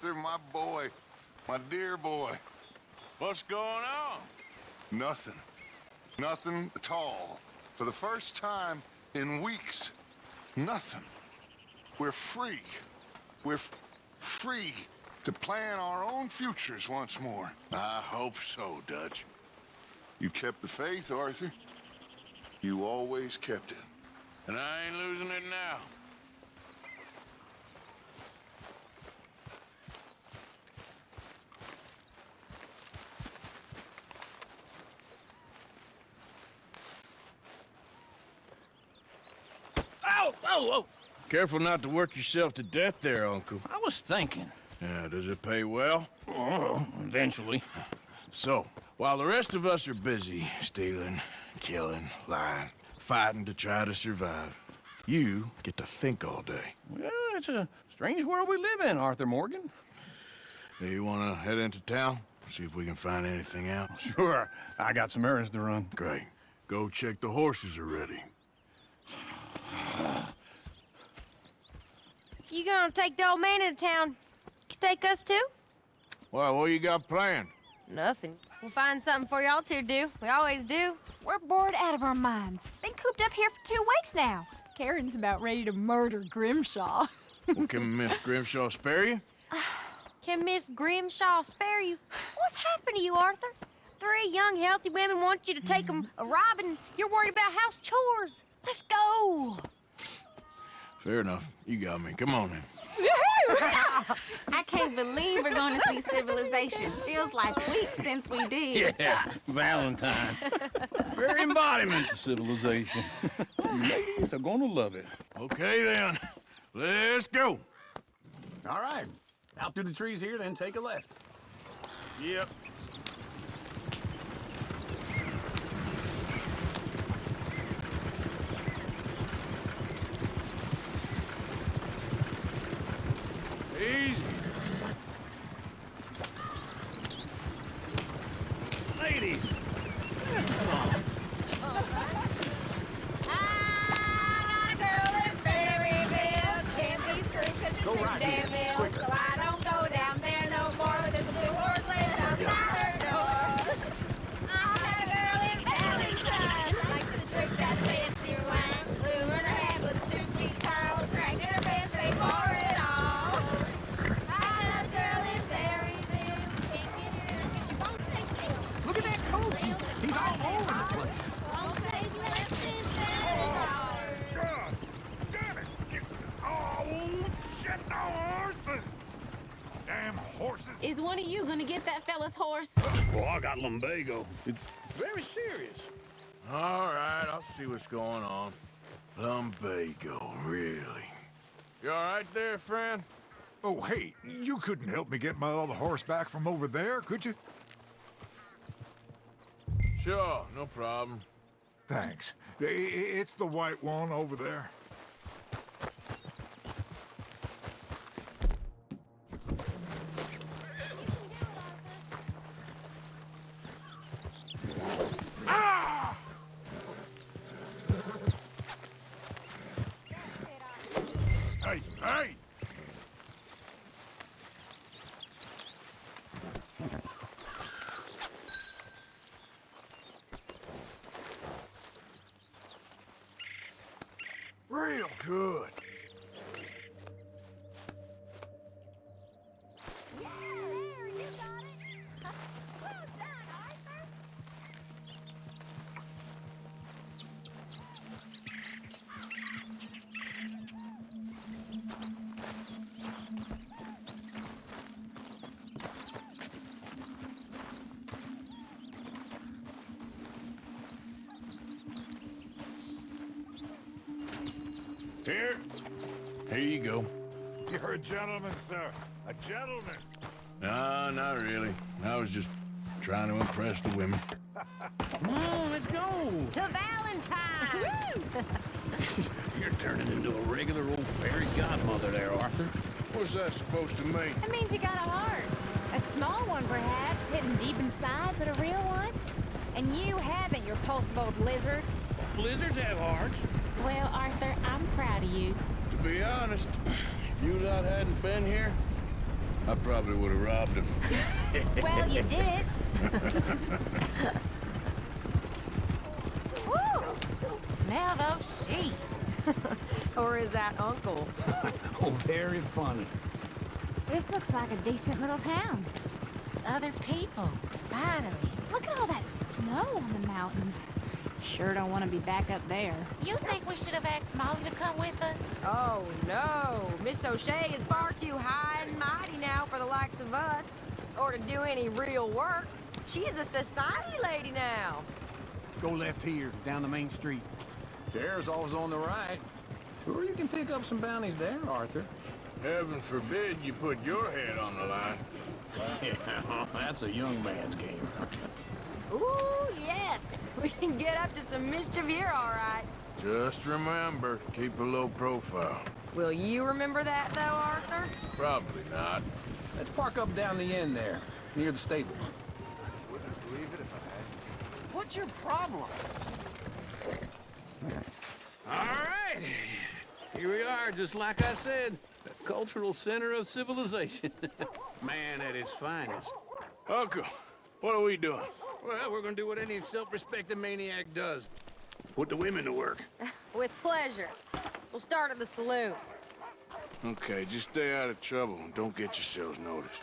Arthur, my boy. My dear boy. What's going on? Nothing. Nothing at all. For the first time in weeks, nothing. We're free. We're free to plan our own futures once more. I hope so, Dutch. You kept the faith, Arthur. You always kept it. And I ain't losing it now. Oh! Careful not to work yourself to death there, Uncle. I was thinking. Yeah, does it pay well? Oh, eventually. So, while the rest of us are busy stealing, killing, lying, fighting to try to survive, you get to think all day. Well, it's a strange world we live in, Arthur Morgan. Do you want to head into town? See if we can find anything out? Sure, I got some errands to run. Great. Go check the horses are ready. You gonna take the old man into town? You take us too? Well, what you got planned? Nothing. We'll find something for y'all to do. We always do. We're bored out of our minds. Been cooped up here for 2 weeks now. Karen's about ready to murder Grimshaw. Well, can Miss Grimshaw spare you? Can Miss Grimshaw spare you? What's happened to you, Arthur? 3 young, healthy women want you to take them a robbing. You're worried about house chores. Let's go. Fair enough. You got me. Come on then. I can't believe we're going to see civilization. Feels like weeks since we did. Yeah, Valentine. Very embodiment of civilization. Ladies are gonna love it. Okay then. Let's go. All right. Out through the trees here, then take a left. Yep. Easy. Ladies, that's a song. I got a girl in Berryville. Can't be screwed 'cause she's Go too right damn here. ill. Quicker. So I don't go down there no more. There's a blue horse laying outside her door. I got a girl in Valentine. Likes to drink that fancy wine. Blue in her head was 2 feet tall. Cranking her pants straight for it all. I got a girl in Berryville. Can't get her 'cause she won't stay still. Look at that coach. He's all over the place. Won't take less than $7. God damn it! Oh, shit, no horses! Damn horses! Is one of you going to get that fella's horse? Well, I got lumbago. It's very serious. All right, I'll see what's going on. Lumbago, really? You all right there, friend? Oh, hey, you couldn't help me get my other horse back from over there, could you? Sure, no problem. Thanks. It's the white one over there. Ah! Hey, hey! Real good. Yeah, there, you got it. Well done, Arthur. Here you go. You're a gentleman, sir. A gentleman. No, not really. I was just trying to impress the women. Come on, let's go. To Valentine. You're turning into a regular old fairy godmother there, Arthur. What's that supposed to mean? That means you got a heart. A small one, perhaps, hidden deep inside, but a real one. And you haven't, you repulsive old lizard. Blizzards have hearts. Well, Arthur, I'm proud of you. To be honest, if you lot hadn't been here, I probably would have robbed him. Well, you did. Woo! Smell those sheep. Or is that Uncle? Oh, very funny. This looks like a decent little town. Other people, finally. Look at all that snow on the mountains. Sure don't want to be back up there. You think we should have asked Molly to come with us? Oh, no. Miss O'Shea is far too high and mighty now for the likes of us, or to do any real work. She's a society lady now. Go left here, down the main street. Sheriff's always on the right. Sure, you can pick up some bounties there, Arthur. Heaven forbid you put your head on the line. Yeah, that's a young man's game. Ooh, yes. We can get up to some mischief here, all right. Just remember, keep a low profile. Will you remember that, though, Arthur? Probably not. Let's park up down the end there, near the stables. What's your problem? All right. Here we are, just like I said. The cultural center of civilization. Man at his finest. Uncle, what are we doing? Well, we're gonna do what any self-respecting maniac does. Put the women to work. With pleasure. We'll start at the saloon. Okay, just stay out of trouble and don't get yourselves noticed.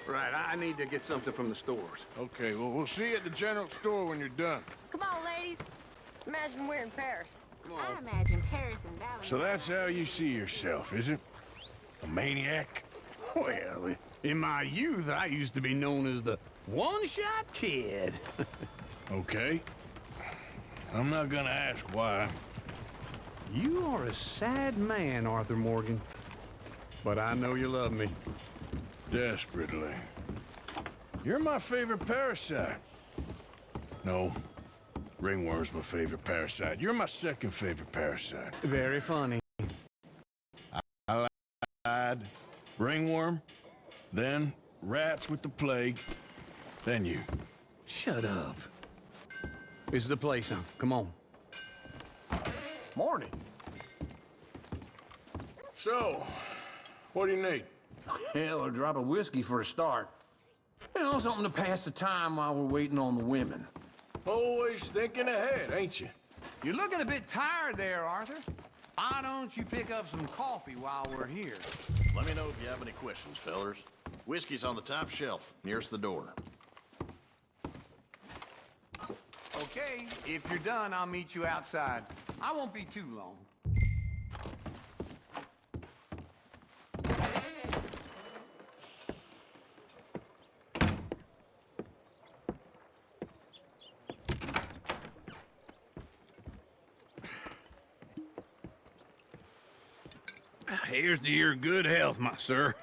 Right, I need to get something from the stores. Okay, well, we'll see you at the general store when you're done. Come on, ladies. Imagine we're in Paris. I imagine Paris and Dallas. So that's how you see yourself, is it? A maniac? Well, in my youth, I used to be known as the one-shot kid. Okay. I'm not gonna ask why. You are a sad man, Arthur Morgan. But I know you love me. Desperately. You're my favorite parasite. No. Ringworm's my favorite parasite. You're my second favorite parasite. Very funny. I lied. Ringworm, then rats with the plague, then you. Shut up. This is the place, huh? Come on. Morning. So, what do you need? Hell, a drop of whiskey for a start. You know, something to pass the time while we're waiting on the women. Always thinking ahead, ain't you? You're looking a bit tired there, Arthur. Why don't you pick up some coffee while we're here? Let me know if you have any questions, fellers. Whiskey's on the top shelf, nearest the door. Okay, if you're done, I'll meet you outside. I won't be too long. Here's to your good health, my sir.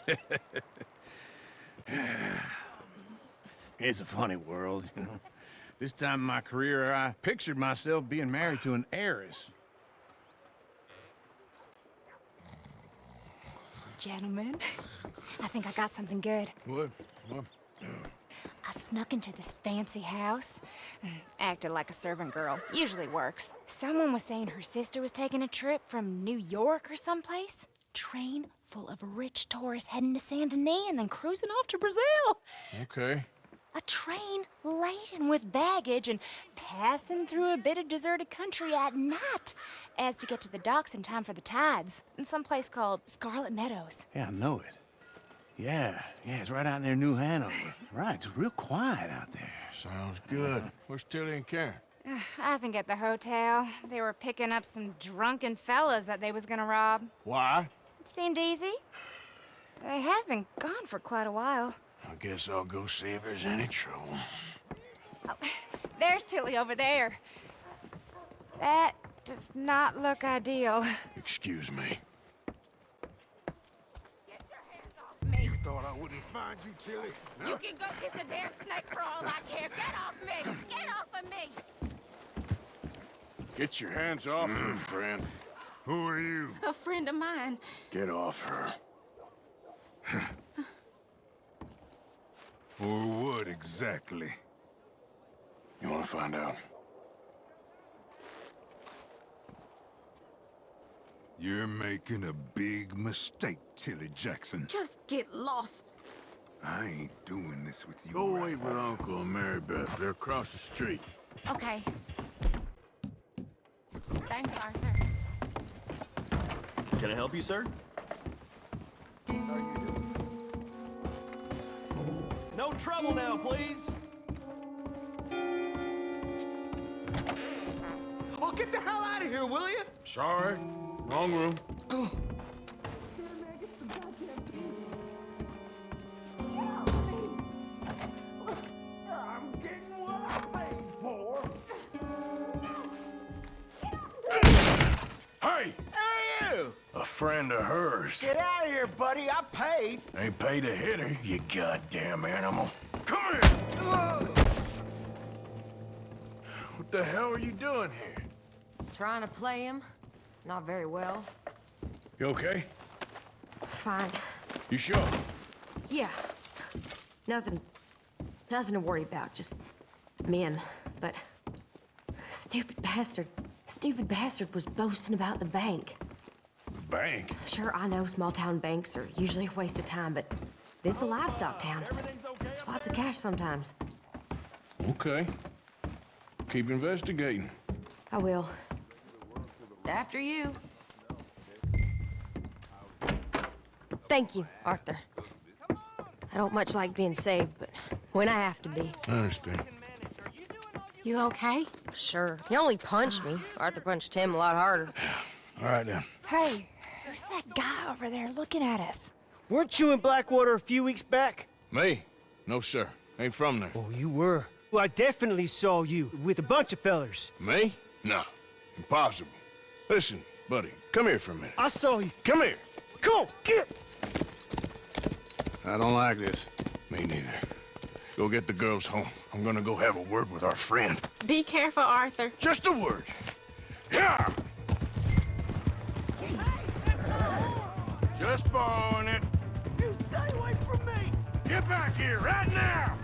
It's a funny world, you know. This time in my career, I pictured myself being married to an heiress. Gentlemen, I think I got something good. What? I snuck into this fancy house. Acted like a servant girl. Usually works. Someone was saying her sister was taking a trip from New York or someplace. Train full of rich tourists heading to Saint Denis and then cruising off to Brazil. Okay. A train laden with baggage and passing through a bit of deserted country at night as to get to the docks in time for the tides in some place called Scarlet Meadows. Yeah, I know it. Yeah, it's right out near New Hanover. Right, it's real quiet out there. Sounds good. Where's Tilly and Karen? I think at the hotel. They were picking up some drunken fellas that they was gonna rob. Why? It seemed easy. They have been gone for quite a while. I guess I'll go see if there's any trouble. Oh, there's Tilly over there. That does not look ideal. Excuse me. Get your hands off me. You thought I wouldn't find you, Tilly? Huh? You can go kiss a damn snake for all I care. Get off me! Get off of me! Get your hands off her, friend. Who are you? A friend of mine. Get off her. Or what exactly? You want to find out? You're making a big mistake, Tilly Jackson. Just get lost. I ain't doing this with you. Go wait with Uncle and Mary Beth. They're across the street. Okay. Thanks, Arthur. Can I help you, sir? No trouble now, please. Oh, get the hell out of here, will you? Sorry. Wrong room. I'm getting what I paid for. Hey! Hey, you! A friend of hers. Get out of here, buddy. I paid. Ain't paid to hit her, you goddamn animal. Come here! What the hell are you doing here? Trying to play him. Not very well. You okay? Fine. You sure? Yeah. Nothing to worry about. Just men. But stupid bastard was boasting about the bank. Bank? Sure, I know small town banks are usually a waste of time, but this is a livestock town. There's lots of cash sometimes. Okay. Keep investigating. I will. After you. Thank you, Arthur. I don't much like being saved, but when I have to be. I understand. You okay? Sure. He only punched me. Arthur punched him a lot harder. All right, then. Hey, who's that guy over there looking at us? Weren't you in Blackwater a few weeks back? Me? No, sir. Ain't from there. Oh, you were. Well, I definitely saw you with a bunch of fellers. Me? No. Impossible. Listen, buddy, come here for a minute. I saw you. Come here. Come on, get! I don't like this. Me neither. Go get the girls home. I'm gonna go have a word with our friend. Be careful, Arthur. Just a word. Yeah! Just borrowing it. You stay away from me! Get back here right now!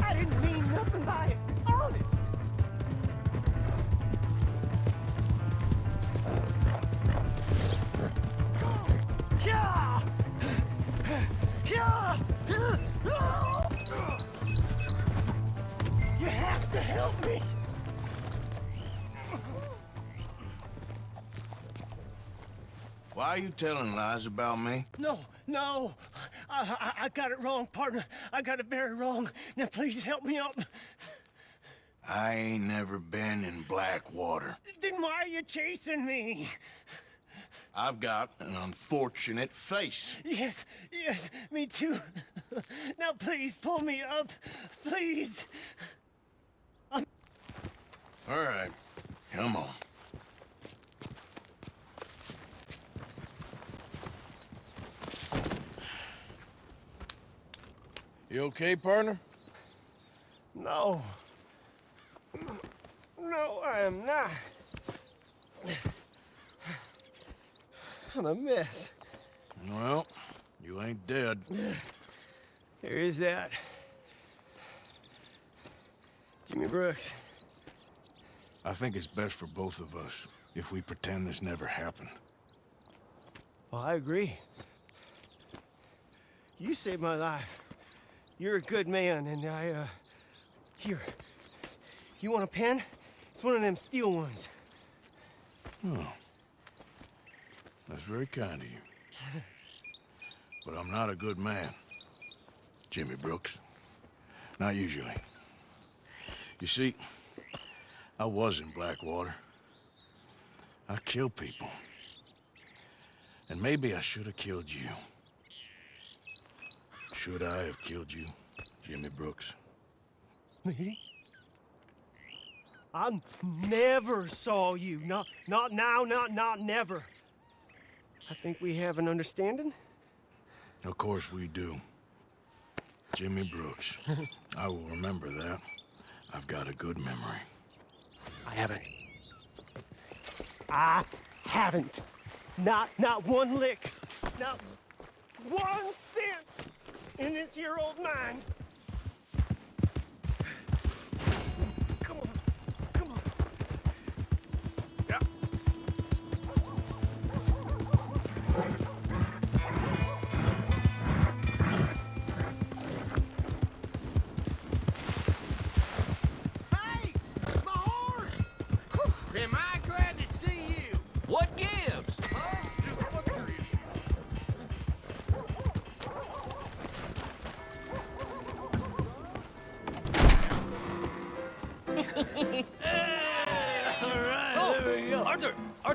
I didn't mean nothing by it. Honest. Yeah! Yeah! You have to help me! Why are you telling lies about me? No. I got it wrong, partner. I got it very wrong. Now, please help me up. I ain't never been in Blackwater. Then why are you chasing me? I've got an unfortunate face. Yes, me too. Now, please, pull me up. Please. All right, come on. You okay, partner? No, I am not. I'm a mess. Well, you ain't dead. There is that. Jimmy Brooks. I think it's best for both of us if we pretend this never happened. Well, I agree. You saved my life. You're a good man, and here. You want a pen? It's one of them steel ones. Oh. That's very kind of you. But I'm not a good man, Jimmy Brooks. Not usually. You see, I was in Blackwater. I killed people. And maybe I should have killed you. Should I have killed you, Jimmy Brooks? Me? I never saw you. Not now, not never. I think we have an understanding. Of course we do. Jimmy Brooks. I will remember that. I've got a good memory. I haven't. Not one lick. Not 1 cent in this here old mine. Come on.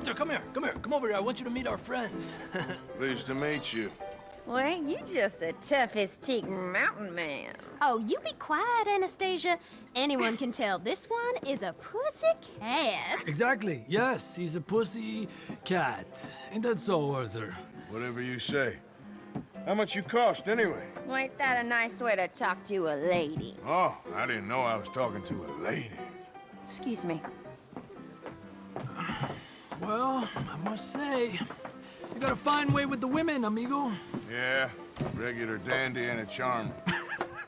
Arthur, come here. Come here. Come over here. I want you to meet our friends. Pleased to meet you. Well, ain't you just the toughest teak mountain man? Oh, you be quiet, Anastasia. Anyone can tell this one is a pussy cat. Exactly. Yes, he's a pussy cat. Ain't that so, Arthur? Whatever you say. How much you cost, anyway? Well, ain't that a nice way to talk to a lady? Oh, I didn't know I was talking to a lady. Excuse me. Well, I must say, you got a fine way with the women, amigo. Yeah, regular dandy and a charmer.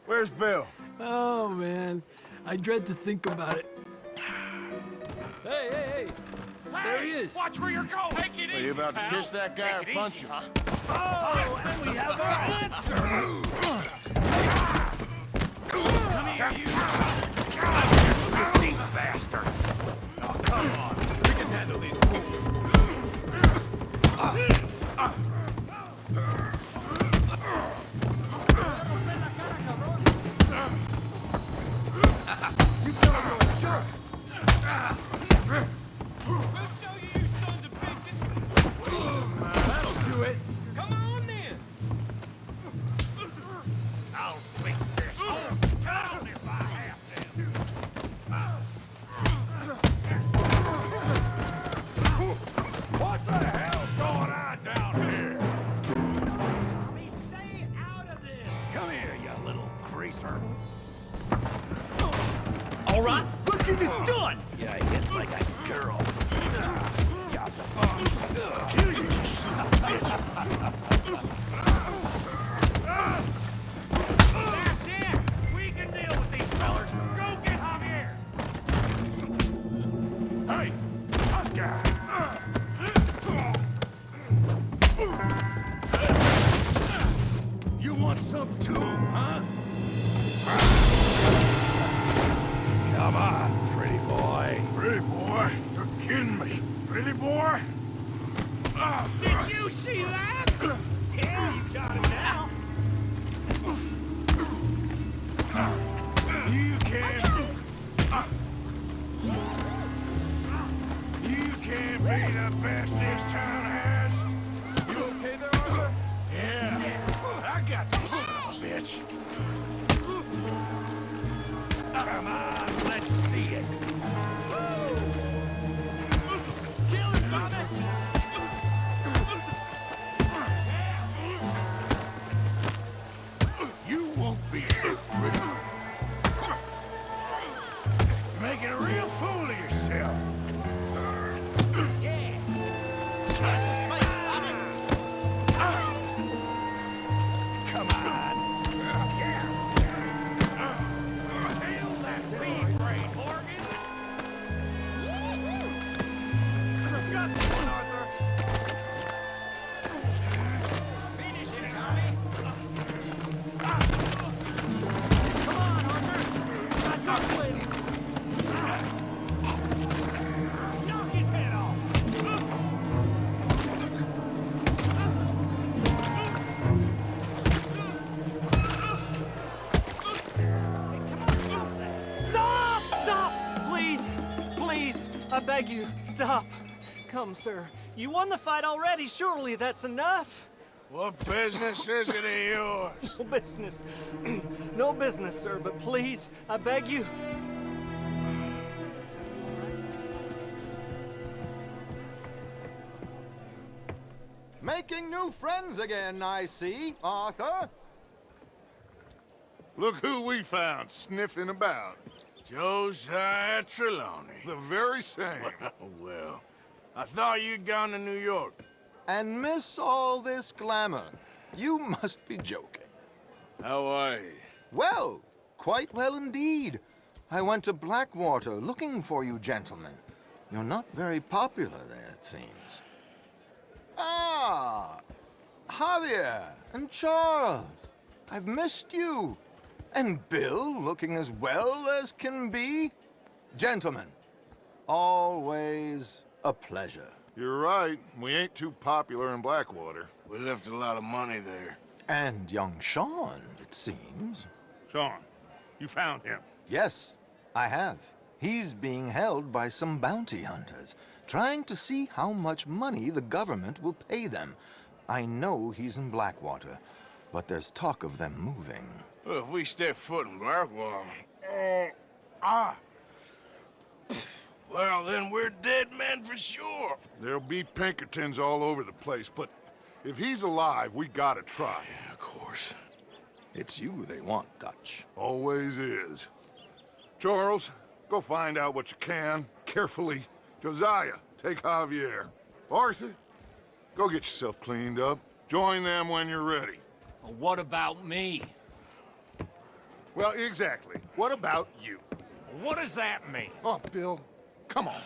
Where's Bill? Oh, man. I dread to think about it. Hey, hey, hey! There he is. Watch where you're going. Take it Are you about to kiss that guy or punch him? Oh, and we have our answer! Come here, you. These bastards. Oh, come on. We can handle these fools. You fellas are a jerk. We'll show you, you sons of bitches. That'll do it. Come on, then. I'll beat this town if I have to. What the hell's going on down here? Tommy, stay out of this. Come here, you little greaser. All right, let's get this done. Yeah, hit like a girl. Yeah, kill you, you son of a bitch. That's it. We can deal with these fellers. Go get Javier. Hey, tough guy. You want some too, huh? Come on, pretty boy. Pretty boy? You're kidding me. Pretty boy? Did you see that? Yeah, you got it now. You can't... You can't be the best this town has. You okay there, Arthur? Yeah. I got this son of a bitch. Come on, let's see it. Kill it, Tommy! You won't be so pretty. You're making a real fool of yourself. Come on. Hail that beef brain, Morgan. Got this one, Arthur. Finish it, Tommy. Come on, Arthur. Got touch, lady. Knock his head off. Stop! Stop! Please! Please! I beg you, stop. Come, sir. You won the fight already. Surely that's enough. What business is it of yours? No business. No business, sir, but please, I beg you. Making new friends again, I see, Arthur. Look who we found sniffing about. Josiah Trelawney. The very same. Well, I thought you'd gone to New York. And miss all this glamour. You must be joking. How are you? Well, quite well indeed. I went to Blackwater looking for you gentlemen. You're not very popular there, it seems. Ah, Javier and Charles. I've missed you. And Bill looking as well as can be. Gentlemen, always a pleasure. You're right. We ain't too popular in Blackwater. We left a lot of money there. And young Sean, it seems. Sean, you found him. Yes, I have. He's being held by some bounty hunters. trying to see how much money the government will pay them. I know he's in Blackwater, but there's talk of them moving. Well, if we step foot in Blackwater... Well, then we're dead men for sure. There'll be Pinkertons all over the place, but if he's alive, we gotta try. Yeah, of course. It's you they want, Dutch. Always is. Charles, go find out what you can, carefully. Josiah, take Javier. Arthur, go get yourself cleaned up. Join them when you're ready. Well, what about me? Well, exactly. What about you? What does that mean? Oh, Bill, come on.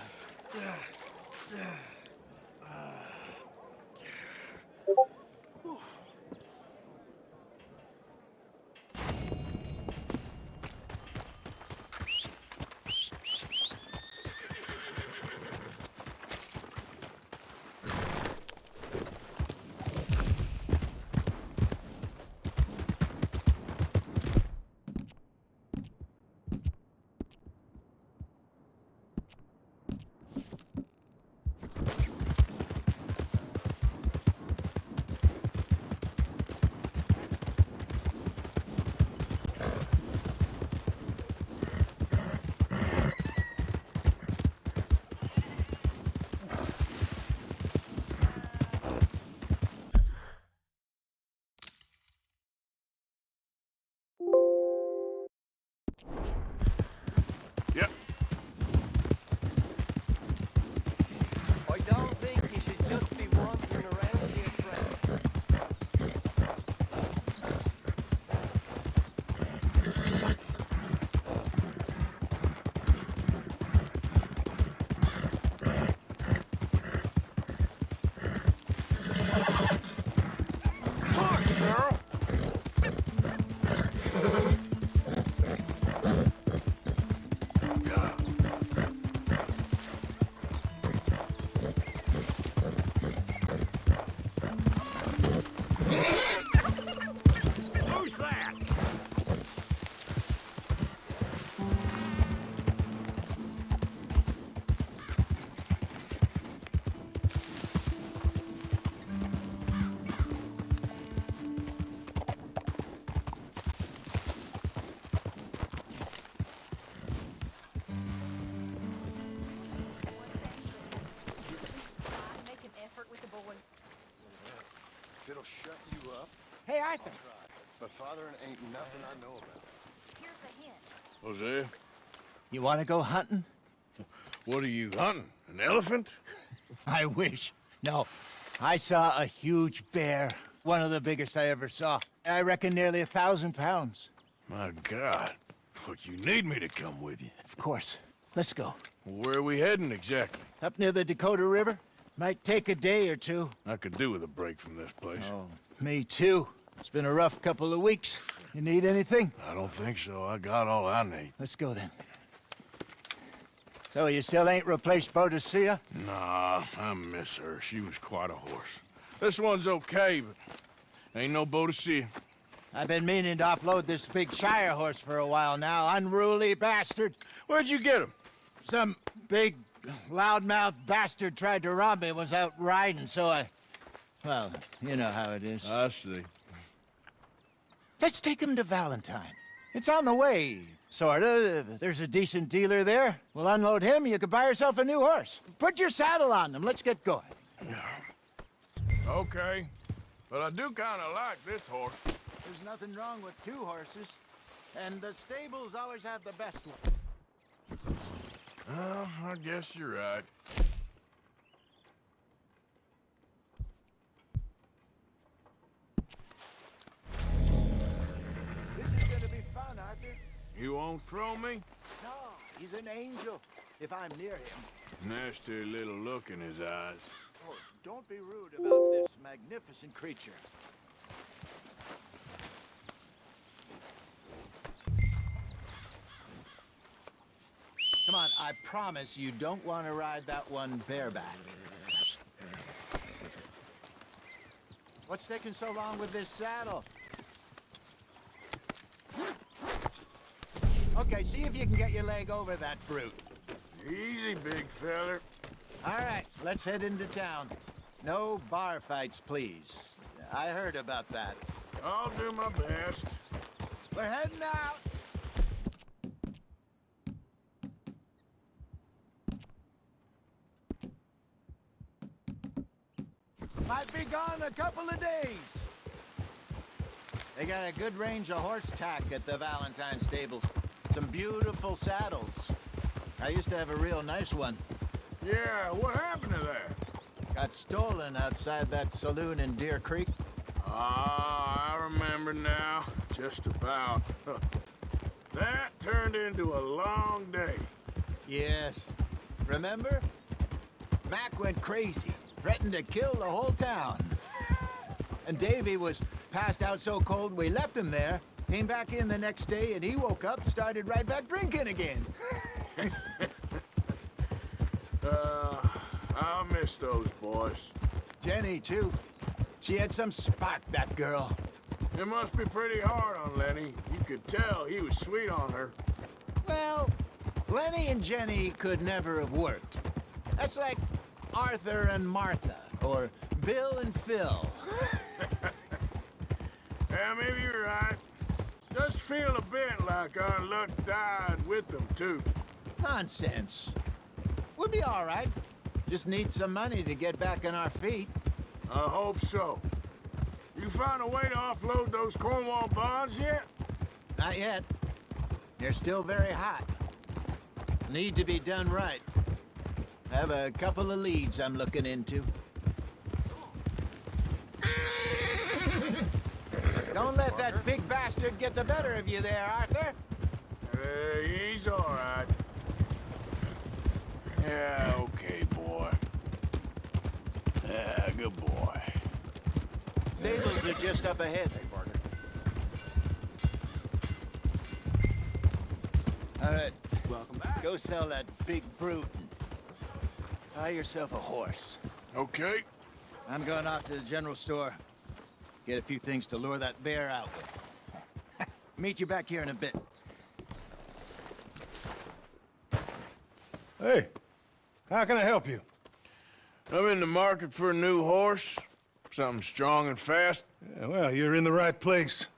Yep. I don't think you should just be wandering around here, friend. Push, girl. Who's that? Make an effort with the boy. It'll shut you up. Hey, Arthur. But father ain't nothing I know about. Here's a hint. Jose, You want to go hunting? what are you hunting? An elephant? I wish. No. I saw a huge bear. One of the biggest I ever saw. I reckon nearly 1,000 pounds. My God. Look, you need me to come with you. Of course. Let's go. Where are we heading exactly? Up near the Dakota River. Might take a day or two. I could do with a break from this place. Oh, me too. It's been a rough couple of weeks. You need anything? I don't think so. I got all I need. Let's go then. So you still ain't replaced Boadicea? Nah, I miss her. She was quite a horse. This one's okay, but ain't no Boadicea. I've been meaning to offload this big Shire horse for a while now. Unruly bastard. Where'd you get him? Some big, loudmouth bastard tried to rob me. Was out riding, so I... Well, you know how it is. I see. Let's take him to Valentine. It's on the way, sorta. There's a decent dealer there. We'll unload him, you could buy yourself a new horse. Put your saddle on him, let's get going. Okay, but I do kind of like this horse. There's nothing wrong with two horses, and the stables always have the best one. Well, I guess you're right. This is gonna be fun, Arthur. You won't throw me? No, he's an angel, if I'm near him. Nasty little look in his eyes. Oh, don't be rude about this magnificent creature. Come on, I promise you don't want to ride that one bareback. What's taking so long with this saddle? Okay, see if you can get your leg over that brute. Easy, big feller. All right, let's head into town. No bar fights, please. I heard about that. I'll do my best. We're heading out. Might be gone a couple of days. They got a good range of horse tack at the Valentine stables. Some beautiful saddles. I used to have a real nice one. Yeah, what happened to that? Got stolen outside that saloon in Deer Creek. Ah, I remember now. Just about. That turned into a long day. Yes. Remember? Mac went crazy, threatened to kill the whole town. And Davy was passed out so cold we left him there, came back in the next day, and he woke up and started right back drinking again. I'll miss those boys. Jenny, too. She had some spark, that girl. It must be pretty hard on Lenny. You could tell he was sweet on her. Well, Lenny and Jenny could never have worked. That's like Arthur and Martha, or Bill and Phil. Yeah, maybe you're right. Does feel a bit like our luck died with them, too. Nonsense. We'll be all right. Just need some money to get back on our feet. I hope so. You found a way to offload those Cornwall bonds yet? Not yet. They're still very hot. Need to be done right. I have a couple of leads I'm looking into. Don't let that big bastard get the better of you there, Arthur. He's all right. Yeah, okay, boy. Yeah, good boy. Stables are just up ahead. Hey, partner. All right. Welcome back. Go sell that big brute and buy yourself a horse. Okay. I'm going off to the general store. Get a few things to lure that bear out with. Meet you back here in a bit. Hey, how can I help you? I'm in the market for a new horse. Something strong and fast. Yeah, well, you're in the right place.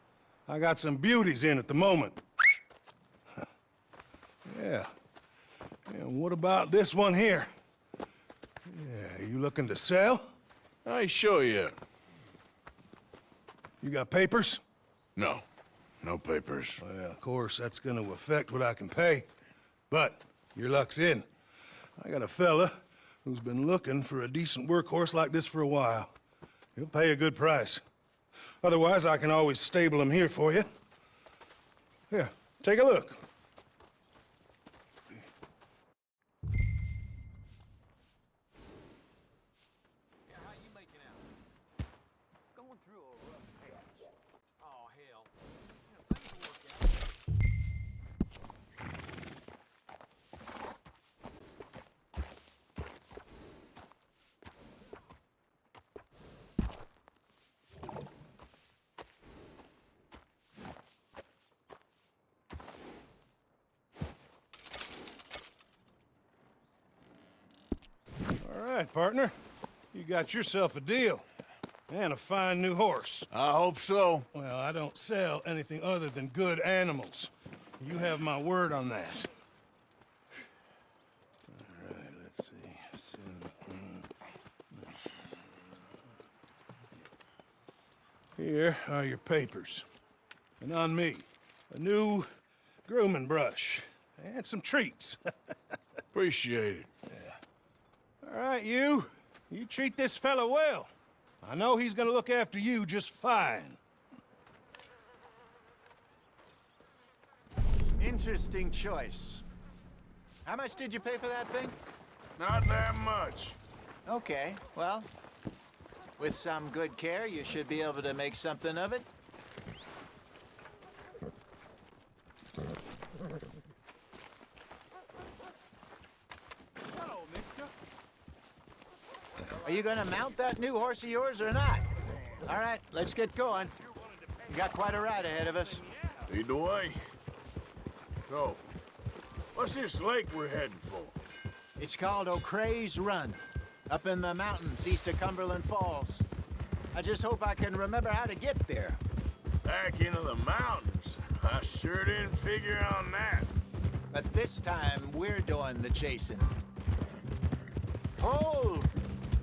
I got some beauties in at the moment. Yeah. And what about this one here? Yeah, you looking to sell? I show you. You got papers? No. No papers. Well, of course, that's gonna affect what I can pay. But your luck's in. I got a fella who's been looking for a decent workhorse like this for a while. He'll pay a good price. Otherwise, I can always stable him here for you. Here, take a look. All right, partner. You got yourself a deal. And a fine new horse. I hope so. Well, I don't sell anything other than good animals. You have my word on that. All right, let's see. Here are your papers. And on me, a new grooming brush. And some treats. Appreciate it. All right, you treat this fella well. I know he's gonna look after you just fine. Interesting choice. How much did you pay for that thing? Not that much. Okay, well, with some good care, you should be able to make something of it. Are you gonna mount that new horse of yours or not? All right, let's get going. We got quite a ride ahead of us. Lead the way. So, what's this lake we're heading for? It's called O'Creagh's Run, up in the mountains east of Cumberland Falls. I just hope I can remember how to get there. Back into the mountains? I sure didn't figure on that. But this time, we're doing the chasing. Hold!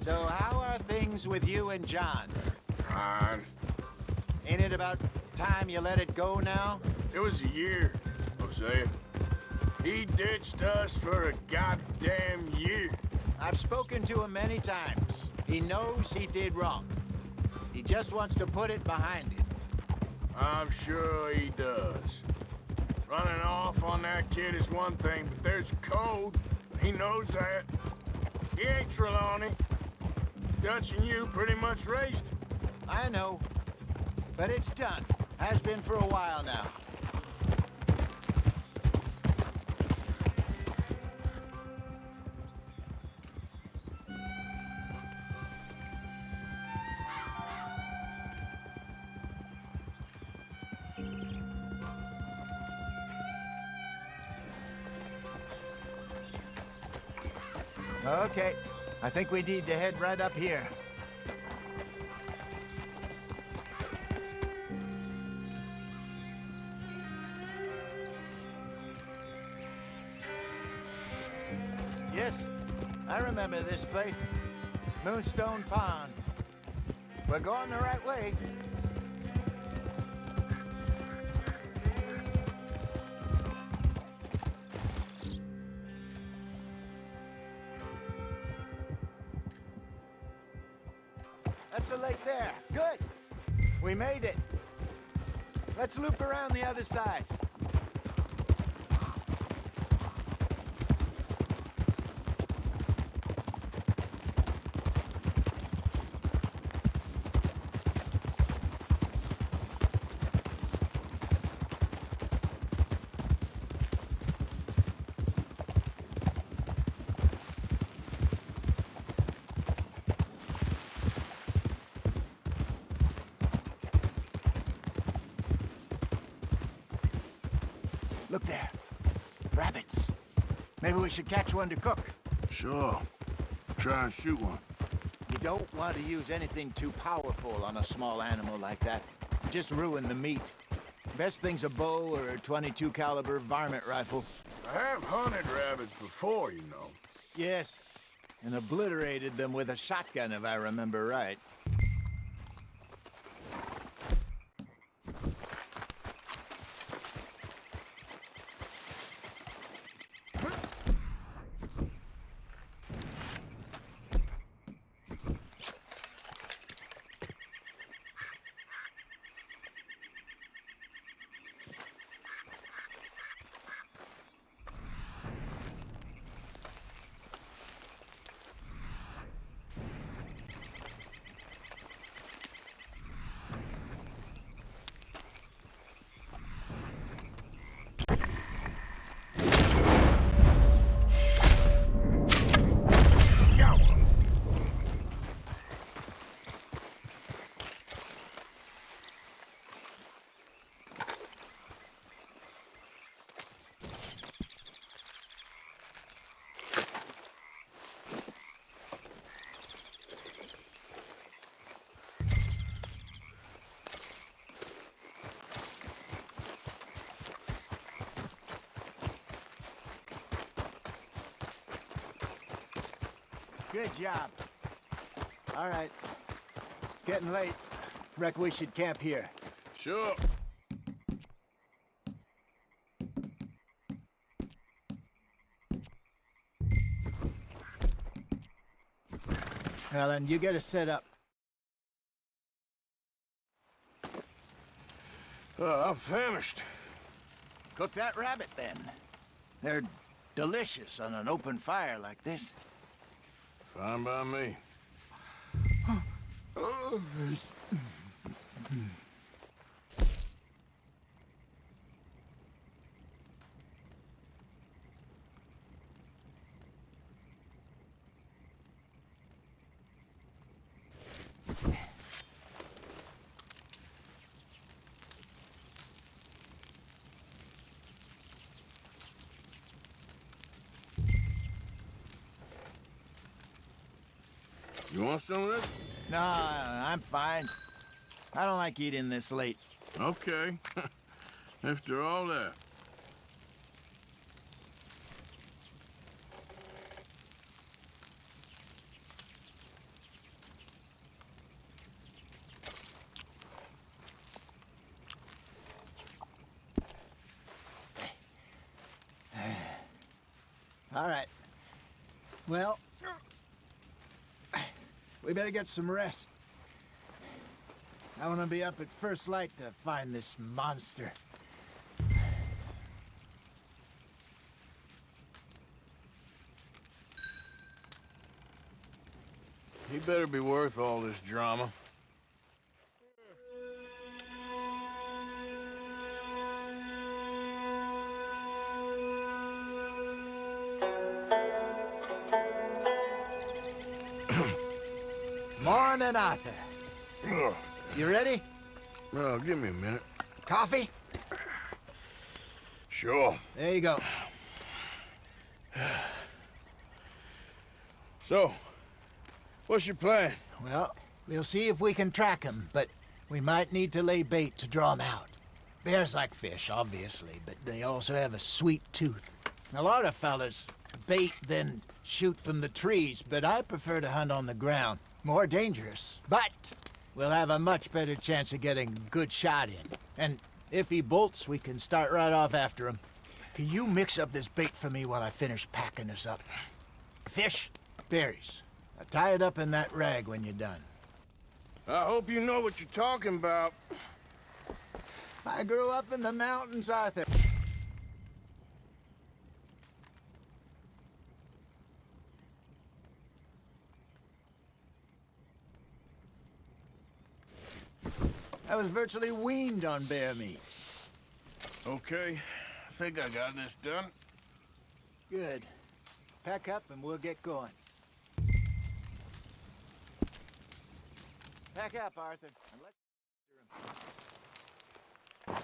So how are things with you and John? Fine. Ain't it about time you let it go now? It was a year, Hosea. He ditched us for a goddamn year. I've spoken to him many times. He knows he did wrong. He just wants to put it behind him. I'm sure he does. Running off on that kid is one thing, but there's code. He knows that. He ain't Trelawney. Dutch and you pretty much raised him. I know. But it's done. Has been for a while now. Okay, I think we need to head right up here. Yes, I remember this place. Moonstone Pond. We're going the right way. That's the lake there. Good. We made it. Let's loop around the other side. Look there. Rabbits. Maybe we should catch one to cook. Sure. Try and shoot one. You don't want to use anything too powerful on a small animal like that. You just ruin the meat. Best thing's a bow or a .22 caliber varmint rifle. I have hunted rabbits before, you know. Yes, and obliterated them with a shotgun, if I remember right. Good job. All right. It's getting late. Reckon we should camp here. Sure. Well, then you get us set up. I'm famished. Cook that rabbit, then. They're delicious on an open fire like this. Fine by me. You want some of this? No, I'm fine. I don't like eating this late. Okay. After all that. All right. Well, we better get some rest. I want to be up at first light to find this monster. He better be worth all this drama. Morning, Arthur. You ready? Well, give me a minute. Coffee? Sure. There you go. So, what's your plan? Well, we'll see if we can track him, but we might need to lay bait to draw him out. Bears like fish, obviously, but they also have a sweet tooth. A lot of fellas bait, then shoot from the trees, but I prefer to hunt on the ground. More dangerous, but we'll have a much better chance of getting a good shot in. And if he bolts, we can start right off after him. Can you mix up this bait for me while I finish packing this up? Fish, berries. Now tie it up in that rag when you're done. I hope you know what you're talking about. I grew up in the mountains, Arthur. I was virtually weaned on bear meat. Okay, I think I got this done. Good. Pack up and we'll get going. Pack up, Arthur, and let's...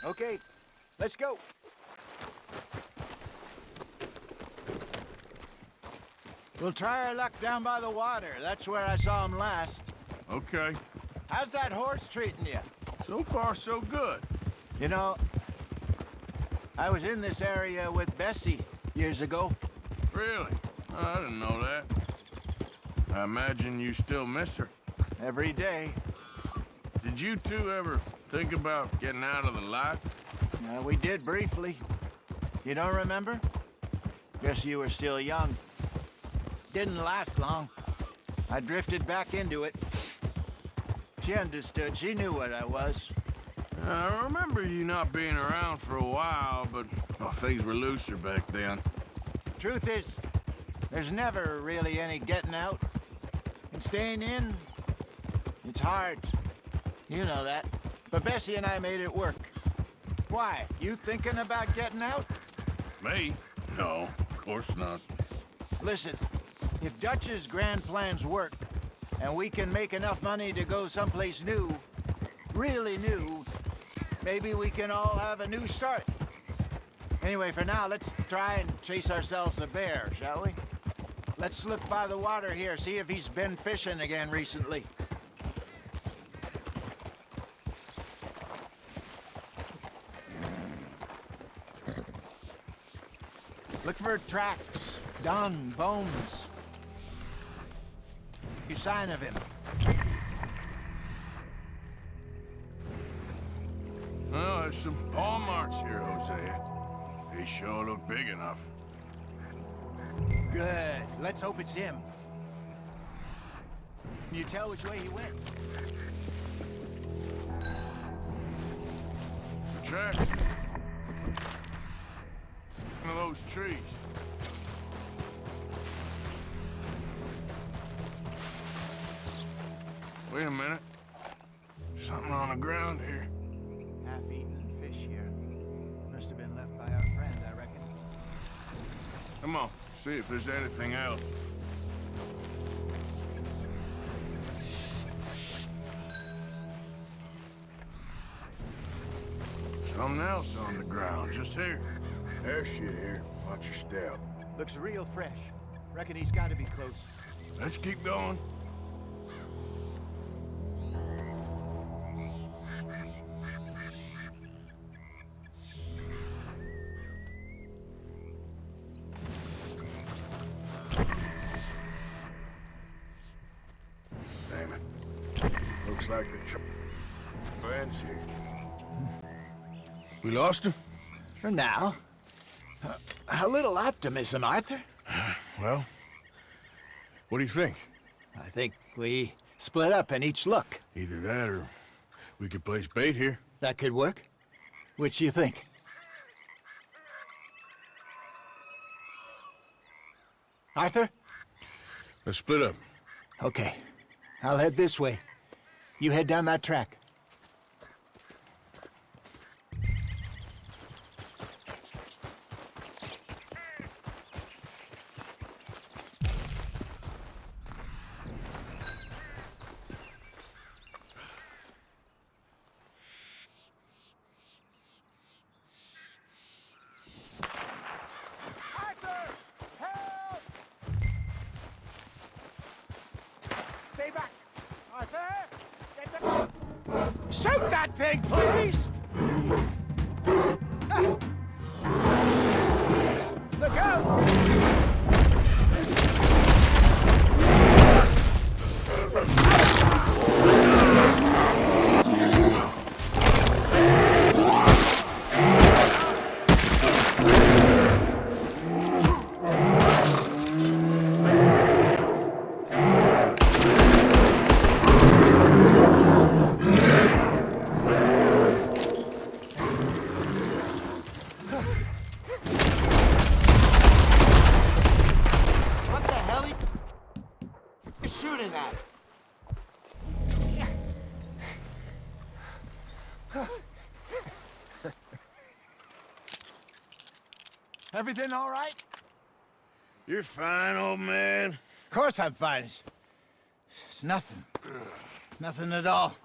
Okay, let's go. We'll try our luck down by the water. That's where I saw him last. Okay. How's that horse treating you? So far, so good. You know, I was in this area with Bessie years ago. Really? I didn't know that. I imagine you still miss her. Every day. Did you two ever think about getting out of the life? We did briefly. You don't remember? Guess you were still young. Didn't last long. I drifted back into it. She understood. She knew what I was. I remember you not being around for a while, but well, things were looser back then. Truth is, there's never really any getting out. And staying in, it's hard. You know that. But Bessie and I made it work. Why? You thinking about getting out? Me? No, of course not. Listen, if Dutch's grand plans work, and we can make enough money to go someplace new, really new, maybe we can all have a new start. Anyway, for now, let's try and chase ourselves a bear, shall we? Let's look by the water here, see if he's been fishing again recently. Look for tracks, dung, bones. Any sign of him? Well, there's some paw marks here, Hosea. They sure look big enough. Good. Let's hope it's him. Can you tell which way he went? The tracks. One of those trees. Wait a minute. Something on the ground here. Half-eaten fish here. Must have been left by our friend, I reckon. Come on, see if there's anything else. Something else on the ground, just here. There's shit here. Watch your step. Looks real fresh. Reckon he's got to be close. Let's keep going. Damn it. Looks like the man's here. We lost him? For now. A little optimism, Arthur. Well, what do you think? I think we split up and each look. Either that or we could place bait here. That could work. Which do you think? Arthur? Let's split up. Okay. I'll head this way. You head down that track. Stay back! Arthur! Get the... Shoot that thing, please! Look out! What the hell are you shooting at? Everything all right? You're fine, old man. Of course I'm fine. It's nothing. Nothing at all.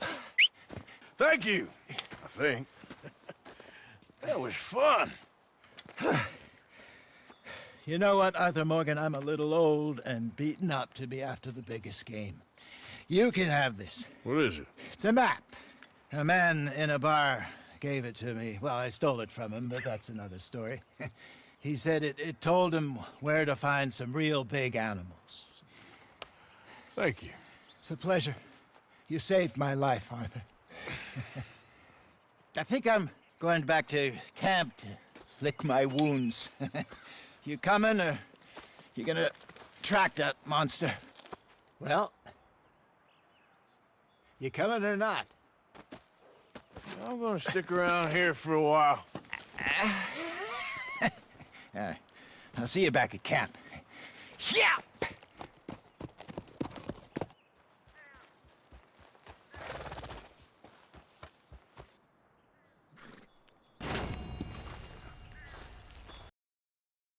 Thank you, I think. That was fun. You know what, Arthur Morgan? I'm a little old and beaten up to be after the biggest game. You can have this. What is it? It's a map. A man in a bar gave it to me. Well, I stole it from him, but that's another story. He said it told him where to find some real big animals. Thank you. It's a pleasure. You saved my life, Arthur. I think I'm going back to camp to lick my wounds. You coming, or you gonna track that monster? Well, you coming or not? I'm gonna stick around here for a while. All right. I'll see you back at camp. Yeah!